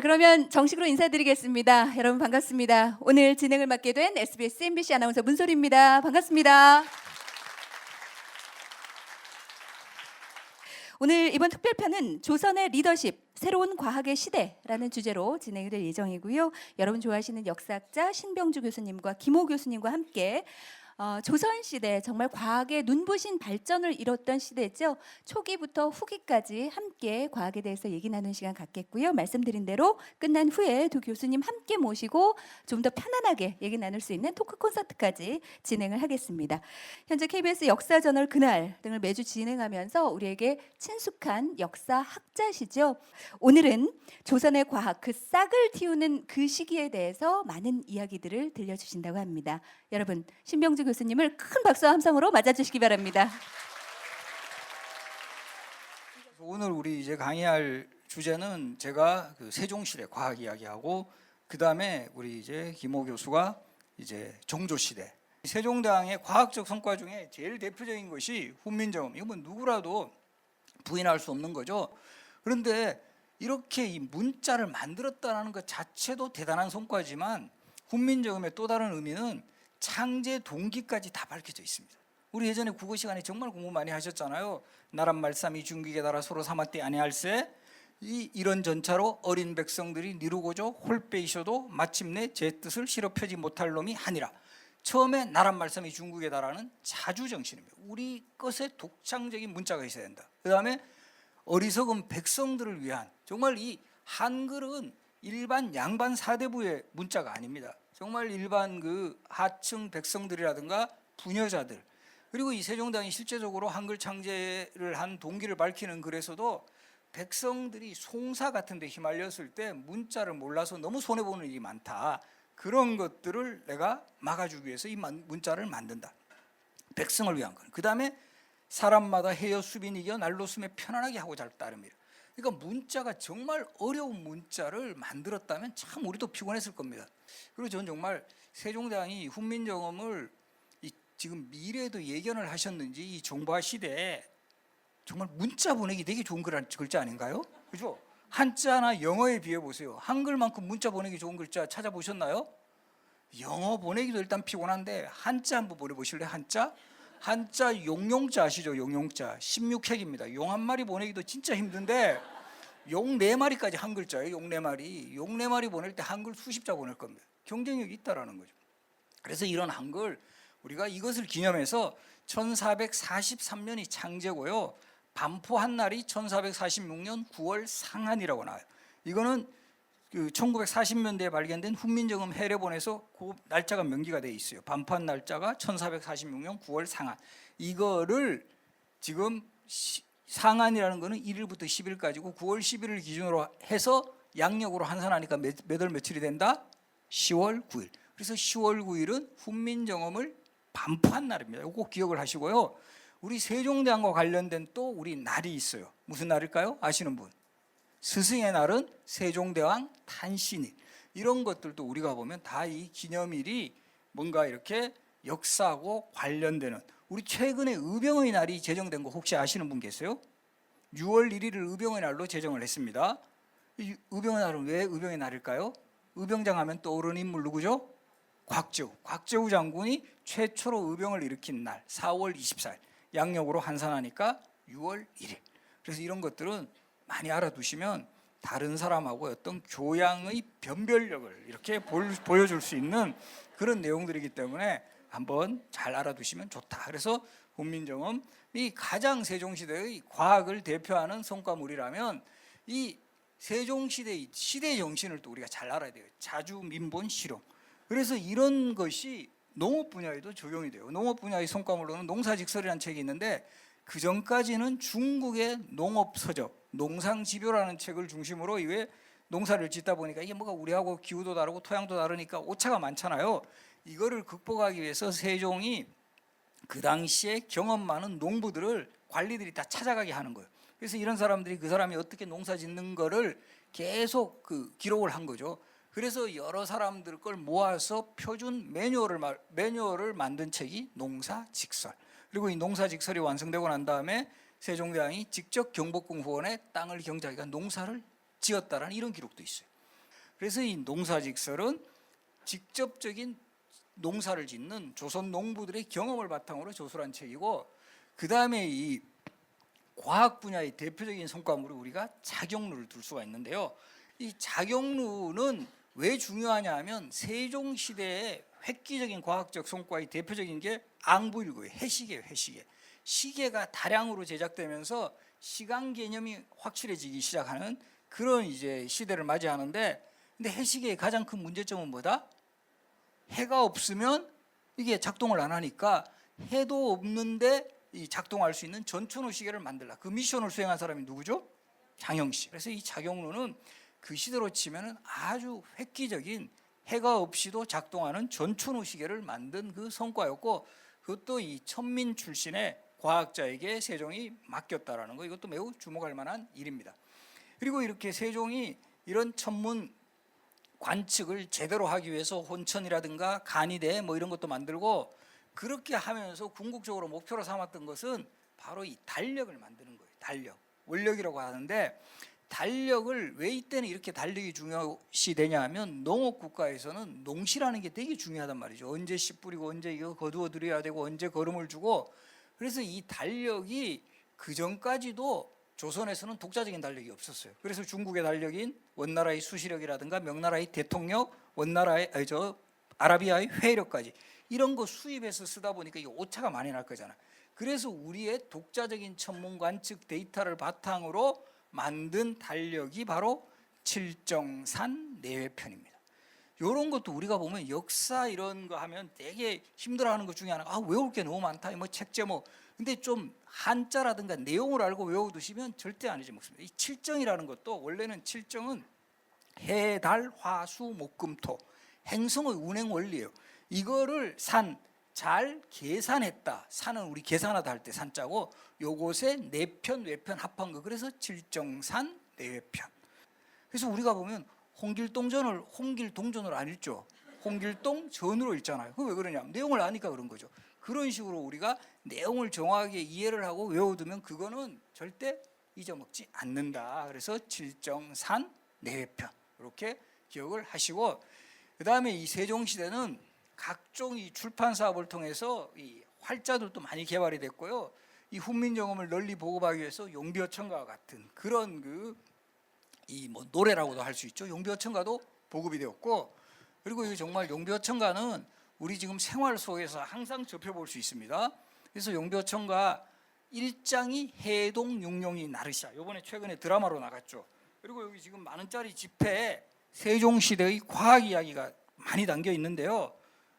그러면 정식으로 인사드리겠습니다. 여러분 반갑습니다. 오늘 진행을 맡게 된 SBS MBC 아나운서 문소리입니다. 반갑습니다. 오늘 이번 특별편은 조선의 리더십, 새로운 과학의 시대라는 주제로 진행이 될 예정이고요. 여러분 좋아하시는 역사학자 신병주 교수님과 김호 교수님과 함께 조선시대 정말 과학의 눈부신 발전을 이뤘던 시대죠. 초기부터 후기까지 함께 과학에 대해서 얘기 나누는 시간 갖겠고요. 말씀드린 대로 끝난 후에 두 교수님 함께 모시고 좀 더 편안하게 얘기 나눌 수 있는 토크 콘서트까지 진행을 하겠습니다. 현재 KBS 역사저널 그날 등을 매주 진행하면서 우리에게 친숙한 역사학자시죠. 오늘은 조선의 과학, 그 싹을 틔우는 그 시기에 대해서 많은 이야기들을 들려주신다고 합니다. 여러분, 신병주 교수님을 큰 박수와 함성으로 맞아주시기 바랍니다. 오늘 우리 이제 강의할 주제는 제가 그 세종시대 과학 이야기하고 그 다음에 우리 이제 김호 교수가 이제 종조시대. 세종대왕의 과학적 성과 중에 제일 대표적인 것이 훈민정음. 이거 뭐 누구라도 부인할 수 없는 거죠. 그런데 이렇게 이 문자를 만들었다는 것 자체도 대단한 성과지만 훈민정음의 또 다른 의미는 창제 동기까지 다 밝혀져 있습니다. 우리 예전에 국어 시간에 정말 공부 많이 하셨잖아요. 나란 말씀이 중기에 따라 서로 삼았대 아니할세. 이런 전차로 어린 백성들이 니루고저 홀빼이셔도 마침내 제 뜻을 실어 펴지 못할 놈이 하니라. 처음에 나란 말씀이 중국에 달하는 자주정신입니다. 우리 것에 독창적인 문자가 있어야 된다. 그 다음에 어리석은 백성들을 위한, 정말 이 한글은 일반 양반 사대부의 문자가 아닙니다. 정말 일반 그 하층 백성들이라든가 부녀자들, 그리고 이 세종대왕이 실제적으로 한글 창제를 한 동기를 밝히는 글에서도 백성들이 송사 같은 데 휘말렸을 때 문자를 몰라서 너무 손해보는 일이 많다. 그런 것들을 내가 막아주기 위해서 이 문자를 만든다. 백성을 위한 것. 그 다음에 사람마다 해여 수빈 이겨 날로 숨에 편안하게 하고 잘 따릅니다. 그러니까 문자가 정말 어려운 문자를 만들었다면 참 우리도 피곤했을 겁니다. 그리고 저는 정말 세종대왕이 훈민정음을 지금 미래에도 예견을 하셨는지 이 정보화 시대에 정말 문자 보내기 되게 좋은 글자 아닌가요? 그죠? 한자나 영어에 비해 보세요. 한글만큼 문자 보내기 좋은 글자 찾아보셨나요? 영어 보내기도 일단 피곤한데 한자 한번 보내보실래요? 한자 용용자 아시죠? 용용자 16핵입니다. 용 한 마리 보내기도 진짜 힘든데 용 4마리까지 한 글자예요. 용 4마리 보낼 때 한글 수십 자 보낼 겁니다. 경쟁력이 있다라는 거죠. 그래서 이런 한글, 우리가 이것을 기념해서 1443년이 창제고요. 반포한 날이 1446년 9월 상한이라고 나와요. 이거는 그 1940년대에 발견된 훈민정음 해례본에서 그 날짜가 명기가 되어 있어요. 반포한 날짜가 1446년 9월 상한. 이거를 지금 상한이라는 거는 1일부터 10일까지고 9월 10일을 기준으로 해서 양력으로 환산하니까 몇 월 며칠이 된다? 10월 9일. 그래서 10월 9일은 훈민정음을 반포한 날입니다. 이거 꼭 기억을 하시고요. 우리 세종대왕과 관련된 또 우리 날이 있어요. 무슨 날일까요? 아시는 분? 스승의 날은 세종대왕 탄신일. 이런 것들도 우리가 보면 다 이 기념일이 뭔가 이렇게 역사하고 관련되는, 우리 최근에 의병의 날이 제정된 거 혹시 아시는 분 계세요? 6월 1일을 의병의 날로 제정을 했습니다. 이 의병의 날은 왜 의병의 날일까요? 의병장 하면 떠오르는 인물 누구죠? 곽재우 장군이 최초로 의병을 일으킨 날 4월 24일, 양력으로 환산하니까 6월 1일. 그래서 이런 것들은 많이 알아두시면 다른 사람하고 어떤 교양의 변별력을 이렇게 보여줄 수 있는 그런 내용들이기 때문에 한번 잘 알아두시면 좋다. 그래서 훈민정음이 가장 세종시대의 과학을 대표하는 성과물이라면 이 세종시대의 시대 정신을 또 우리가 잘 알아야 돼요. 자주민본 실용. 그래서 이런 것이 농업 분야에도 적용이 돼요. 농업 분야의 성과물로는 농사직설이라는 책이 있는데 그 전까지는 중국의 농업서적, 농상집요라는 책을 중심으로 이외에 농사를 짓다 보니까 이게 뭐가 우리하고 기후도 다르고 토양도 다르니까 오차가 많잖아요. 이거를 극복하기 위해서 세종이 그 당시에 경험 많은 농부들을 관리들이 다 찾아가게 하는 거예요. 그래서 이런 사람들이 그 사람이 어떻게 농사 짓는 거를 계속 그 기록을 한 거죠. 그래서 여러 사람들 걸 모아서 표준 매뉴얼을 만든 책이 농사직설. 그리고 이 농사직설이 완성되고 난 다음에 세종대왕이 직접 경복궁 후원에 땅을 경작하니까 농사를 지었다라는 이런 기록도 있어요. 그래서 이 농사직설은 직접적인 농사를 짓는 조선 농부들의 경험을 바탕으로 조술한 책이고, 그 다음에 이 과학 분야의 대표적인 성과물을 우리가 작용루를 둘 수가 있는데요. 이 작용루는 왜 중요하냐 하면 세종시대의 획기적인 과학적 성과의 대표적인 게 앙부일구예요. 해시계예요. 해시계. 시계가 다량으로 제작되면서 시간 개념이 확실해지기 시작하는 그런 이제 시대를 맞이하는데, 근데 해시계의 가장 큰 문제점은 뭐다? 해가 없으면 이게 작동을 안 하니까 해도 없는데 이 작동할 수 있는 전천후 시계를 만들라. 그 미션을 수행한 사람이 누구죠? 장영씨. 그래서 이 작용루는 그 시대로 치면은 아주 획기적인 해가 없이도 작동하는 전천후 시계를 만든 그 성과였고, 그것도 이 천민 출신의 과학자에게 세종이 맡겼다라는 거, 이것도 매우 주목할 만한 일입니다. 그리고 이렇게 세종이 이런 천문 관측을 제대로 하기 위해서 혼천이라든가 간이대 뭐 이런 것도 만들고, 그렇게 하면서 궁극적으로 목표로 삼았던 것은 바로 이 달력을 만드는 거예요. 달력, 원력이라고 하는데, 달력을 왜 이때는 이렇게 달력이 중요시 되냐 하면 농업 국가에서는 농시라는 게 되게 중요하단 말이죠. 언제 씨 뿌리고 언제 이거 거두어 들여야 되고 언제 거름을 주고. 그래서 이 달력이 그 전까지도 조선에서는 독자적인 달력이 없었어요. 그래서 중국의 달력인 원나라의 수시력이라든가 명나라의 대통령, 아라비아의 회력까지 이런 거 수입해서 쓰다 보니까 이게 오차가 많이 날 거잖아. 그래서 우리의 독자적인 천문 관측 데이터를 바탕으로 만든 달력이 바로 칠정산 내외편입니다. 이런 것도 우리가 보면 역사 이런 거 하면 되게 힘들어하는 것 중에 하나가 외울 게 너무 많다. 뭐 책 제목. 근데 좀 한자라든가 내용을 알고 외워두시면 절대 안 잊어먹습니다. 이 칠정이라는 것도 원래는 칠정은 해, 달, 화, 수, 목, 금, 토 행성의 운행 원리예요. 이거를 잘 계산했다. 산은 우리 계산하다 할 때 산자고, 요것에 내편 외편 합한 거, 그래서 칠정산 내외편. 그래서 우리가 보면 홍길동전을 안 읽죠. 홍길동전으로 읽잖아요. 그거 왜 그러냐? 내용을 아니까 그런 거죠. 그런 식으로 우리가 내용을 정확하게 이해를 하고 외워두면 그거는 절대 잊어먹지 않는다. 그래서 칠정산 내외편 이렇게 기억을 하시고, 그 다음에 이 세종시대는 각종 이 출판 사업을 통해서 이 활자들도 많이 개발이 됐고요. 이 훈민정음을 널리 보급하기 위해서 용비어천가와 같은 그런 뭐 노래라고도 할 수 있죠. 용비어천가도 보급이 되었고, 그리고 이 정말 용비어천가는 우리 지금 생활 속에서 항상 접해볼 수 있습니다. 그래서 용비어천가 1장이 해동 육룡이 나르샤. 이번에 최근에 드라마로 나갔죠. 그리고 여기 지금 만원짜리 지폐에 세종시대의 과학 이야기가 많이 담겨 있는데요.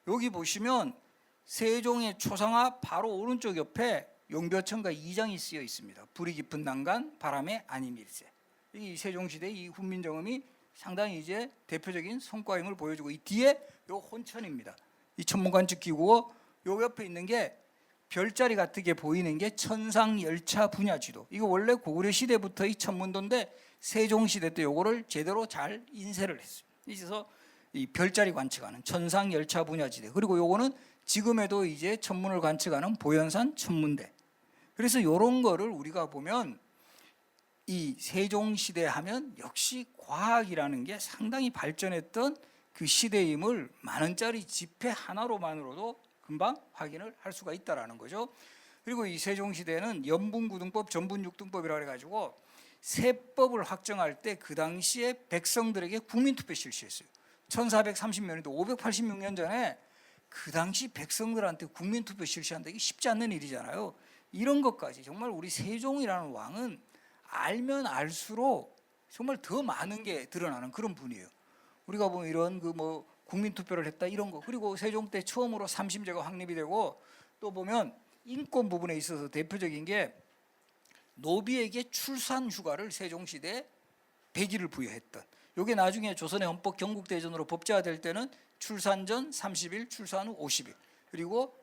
여기 보시면 세종의 초상화 바로 오른쪽 옆에 용비어천가 2장이 쓰여 있습니다. 불이 깊은 난간 바람에 아니밀세. 이 세종시대 이 훈민정음이 상당히 이제 대표적인 성과임을 보여주고, 이 뒤에 요 혼천입니다. 이 천문관측기구고, 요 옆에 있는 게 별자리 같게 보이는 게 천상열차 분야지도. 이거 원래 고구려 시대부터의 천문도인데 세종시대 때 요거를 제대로 잘 인쇄를 했어요. 그래서 이 별자리 관측하는 천상열차 분야지대. 그리고 요거는 지금에도 이제 천문을 관측하는 보현산 천문대. 그래서 이런 거를 우리가 보면 이 세종시대 하면 역시 과학이라는 게 상당히 발전했던 그 시대임을 만원짜리 지폐 하나로만으로도 금방 확인을 할 수가 있다라는 거죠. 그리고 이 세종시대는 연분구등법, 전분육등법이라고 해가지고 세법을 확정할 때 그 당시에 백성들에게 국민투표 실시했어요. 1430년에도 586년 전에 그 당시 백성들한테 국민투표 실시한다, 이게 쉽지 않는 일이잖아요. 이런 것까지 정말 우리 세종이라는 왕은 알면 알수록 정말 더 많은 게 드러나는 그런 분이에요. 우리가 보면 이런 뭐 국민투표를 했다 이런 거, 그리고 세종 때 처음으로 삼심제가 확립이 되고, 또 보면 인권 부분에 있어서 대표적인 게 노비에게 출산 휴가를 세종시대에 100일을 부여했던, 이게 나중에 조선의 헌법 경국대전으로 법제화될 때는 출산 전 30일, 출산 후 50일, 그리고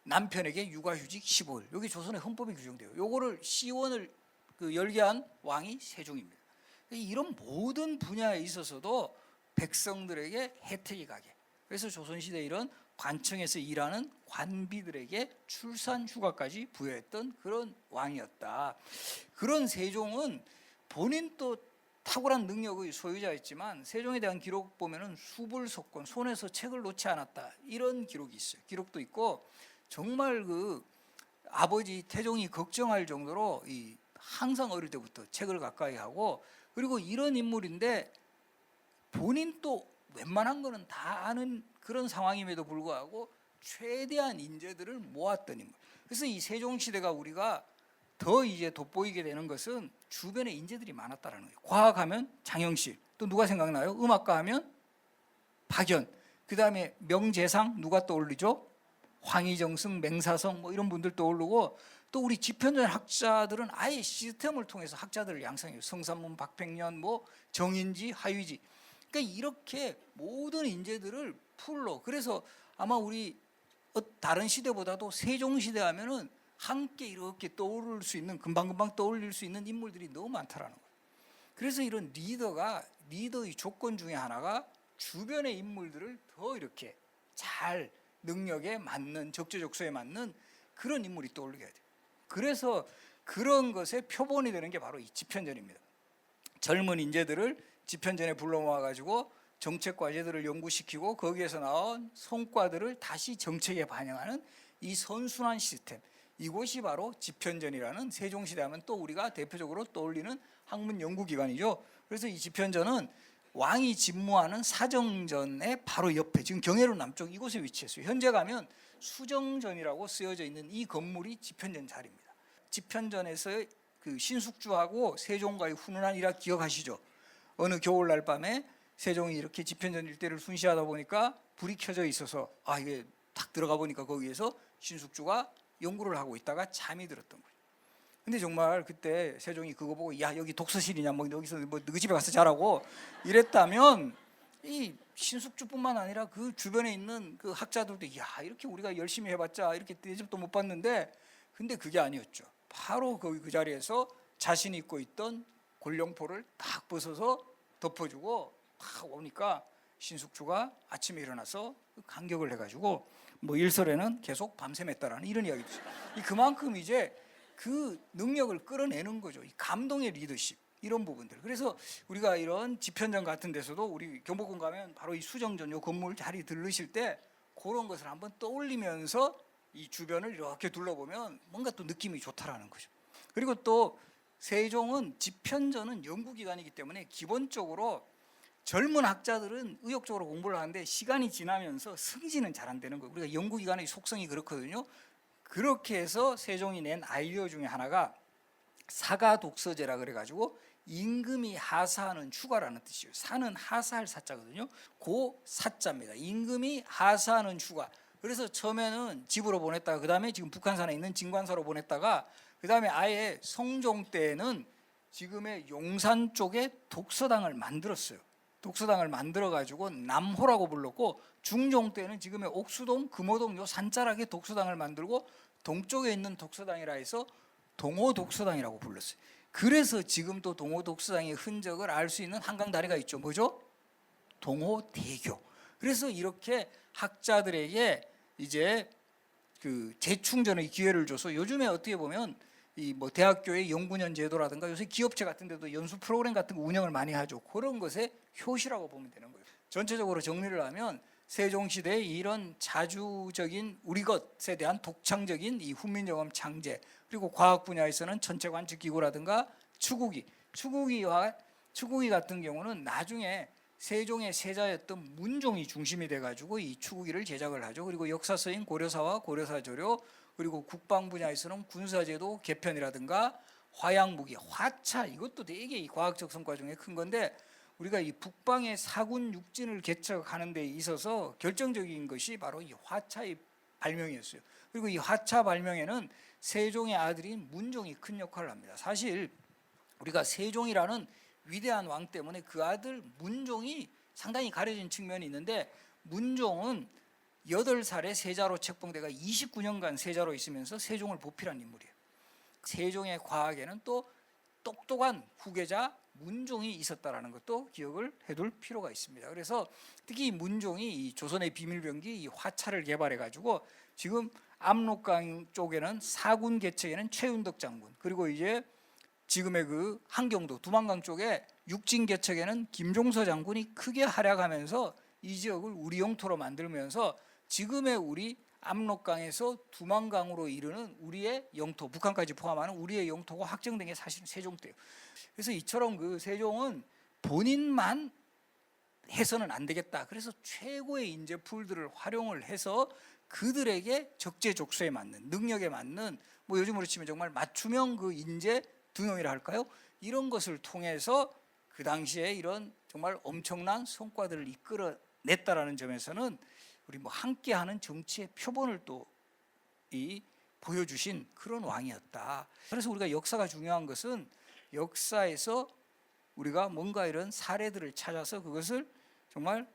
남편에게 육아휴직 15일, 여기 조선의 헌법에 규정돼요. 요거를 시원을 열게 한 왕이 세종입니다. 이런 모든 분야에 있어서도 백성들에게 혜택이 가게, 그래서 조선시대 이런 관청에서 일하는 관비들에게 출산 휴가까지 부여했던 그런 왕이었다. 그런 세종은 본인도 탁월한 능력의 소유자였지만 세종에 대한 기록 보면은 수불석권, 손에서 책을 놓지 않았다, 이런 기록이 있어요. 기록도 있고 정말 그 아버지 태종이 걱정할 정도로 항상 어릴 때부터 책을 가까이 하고, 그리고 이런 인물인데 본인 또 웬만한 거는 다 아는 그런 상황임에도 불구하고 최대한 인재들을 모았던 인물. 그래서 이 세종시대가 우리가 더 이제 돋보이게 되는 것은 주변에 인재들이 많았다라는 거예요. 과학하면 장영실, 또 누가 생각나요? 음악가 하면 박연, 그 다음에 명재상 누가 떠올리죠? 황희정승, 맹사성 뭐 이런 분들 떠오르고, 또 우리 집현전 학자들은 아예 시스템을 통해서 학자들을 양성해요. 성삼문, 박팽년, 뭐 정인지, 하유지. 그러니까 이렇게 모든 인재들을 풀로, 그래서 아마 우리 다른 시대보다도 세종시대 하면은 함께 이렇게 떠오를 수 있는, 금방금방 떠올릴 수 있는 인물들이 너무 많다라는 거예요. 그래서 이런 리더의 조건 중에 하나가 주변의 인물들을 더 이렇게 잘 능력에 맞는, 적재적소에 맞는 그런 인물이 떠오르게 돼요. 그래서 그런 것의 표본이 되는 게 바로 이 집현전입니다. 젊은 인재들을 집현전에 불러 모아가지고 정책 과제들을 연구시키고 거기에서 나온 성과들을 다시 정책에 반영하는 이 선순환 시스템, 이곳이 바로 집현전이라는, 세종시대 하면 또 우리가 대표적으로 떠올리는 학문 연구기관이죠. 그래서 이 집현전은 왕이 집무하는 사정전의 바로 옆에, 지금 경회로 남쪽 이곳에 위치했어요. 현재 가면 수정전이라고 쓰여져 있는 이 건물이 집현전 자리입니다. 집현전에서 그 신숙주하고 세종과의 훈훈한 일화 기억하시죠? 어느 겨울날 밤에 세종이 이렇게 집현전 일대를 순시하다 보니까 불이 켜져 있어서 이게 딱 들어가 보니까 거기에서 신숙주가 연구를 하고 있다가 잠이 들었던 거예요. 근데 정말 그때 세종이 그거 보고 야 여기 독서실이냐, 뭐 여기서 뭐 너희 집에 가서 자라고 이랬다면 이 신숙주뿐만 아니라 그 주변에 있는 그 학자들도 야 이렇게 우리가 열심히 해봤자 이렇게 대접도 못 받는데, 근데 그게 아니었죠. 바로 거기 그 자리에서 자신이 입고 있던 골룡포를 딱 벗어서 덮어주고 딱 오니까 신숙주가 아침에 일어나서 감격을 해가지고 뭐 일설에는 계속 밤샘했다라는 이런 이야기도 있어요. 그만큼 이제 그 능력을 끌어내는 거죠. 이 감동의 리더십, 이런 부분들. 그래서 우리가 이런 집현전 같은 데서도 우리 경복궁 가면 바로 이 수정전 요 건물 자리 들르실 때 그런 것을 한번 떠올리면서 이 주변을 이렇게 둘러보면 뭔가 또 느낌이 좋다라는 거죠. 그리고 또 세종은 집현전은 연구기관이기 때문에 기본적으로 젊은 학자들은 의욕적으로 공부를 하는데 시간이 지나면서 승진은 잘 안 되는 거예요. 우리가 연구기관의 속성이 그렇거든요. 그렇게 해서 세종이 낸 아이디어 중에 하나가 사가독서제라 그래가지고 임금이 하사하는 휴가라는 뜻이에요. 사는 하사할 사자거든요. 고 사자입니다. 임금이 하사하는 휴가. 그래서 처음에는 집으로 보냈다가, 그 다음에 지금 북한산에 있는 진관사로 보냈다가, 그 다음에 아예 성종 때는 지금의 용산 쪽에 독서당을 만들었어요. 독서당을 만들어가지고 남호라고 불렀고, 중종 때는 지금의 옥수동, 금호동 요 산자락에 독서당을 만들고 동쪽에 있는 독서당이라 해서 동호독서당이라고 불렀어요. 그래서 지금도 동호독서당의 흔적을 알 수 있는 한강 다리가 있죠. 뭐죠? 동호대교. 그래서 이렇게 학자들에게 이제 그 재충전의 기회를 줘서 요즘에 어떻게 보면 이 뭐 대학교의 연구년 제도라든가 요새 기업체 같은 데도 연수 프로그램 같은 거 운영을 많이 하죠. 그런 것의 효시라고 보면 되는 거예요. 전체적으로 정리를 하면 세종시대의 이런 자주적인 우리 것에 대한 독창적인 이 훈민정음 창제, 그리고 과학 분야에서는 천체관측기구라든가 추구기 같은 경우는 나중에 세종의 세자였던 문종이 중심이 돼가지고 이 추구기를 제작을 하죠. 그리고 역사서인 고려사와 고려사조료, 그리고 국방 분야에서는 군사제도 개편이라든가 화양무기, 화차, 이것도 되게 이 과학적 성과 중에 큰 건데, 우리가 이 북방의 사군 육진을 개척하는 데 있어서 결정적인 것이 바로 이 화차의 발명이었어요. 그리고 이 화차 발명에는 세종의 아들인 문종이 큰 역할을 합니다. 사실 우리가 세종이라는 위대한 왕 때문에 그 아들 문종이 상당히 가려진 측면이 있는데, 문종은 8살에 세자로 책봉돼가 29년간 세자로 있으면서 세종을 보필한 인물이에요. 세종의 과학에는 또 똑똑한 후계자 문종이 있었다라는 것도 기억을 해둘 필요가 있습니다. 그래서 특히 문종이 이 조선의 비밀병기 이 화차를 개발해 가지고 지금 압록강 쪽에는 사군 개척에는 최윤덕 장군, 그리고 이제 지금의 그 한경도 두만강 쪽에 육진개척에는 김종서 장군이 크게 활약하면서 이 지역을 우리 영토로 만들면서 지금의 우리 압록강에서 두만강으로 이르는 우리의 영토, 북한까지 포함하는 우리의 영토가 확정된 게 사실은 세종 때예요. 그래서 이처럼 그 세종은 본인만 해서는 안 되겠다. 그래서 최고의 인재풀들을 활용을 해서 그들에게 적재적소에 맞는, 능력에 맞는, 뭐 요즘으로 치면 정말 맞춤형 그 인재 등용이라 할까요? 이런 것을 통해서 그 당시에 이런 정말 엄청난 성과들을 이끌어냈다라는 점에서는 우리 뭐 함께하는 정치의 표본을 또 이 보여주신 그런 왕이었다. 그래서 우리가 역사가 중요한 것은 역사에서 우리가 뭔가 이런 사례들을 찾아서 그것을 정말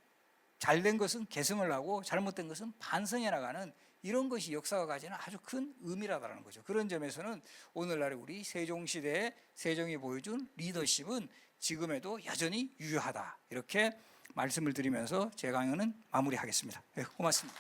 잘된 것은 계승을 하고 잘못된 것은 반성해 나가는 이런 것이 역사가 가지는 아주 큰 의미라는 거죠. 그런 점에서는 오늘날의 우리 세종시대의 세종이 보여준 리더십은 지금에도 여전히 유효하다. 이렇게 말씀을 드리면서 제 강연은 마무리하겠습니다. 네, 고맙습니다.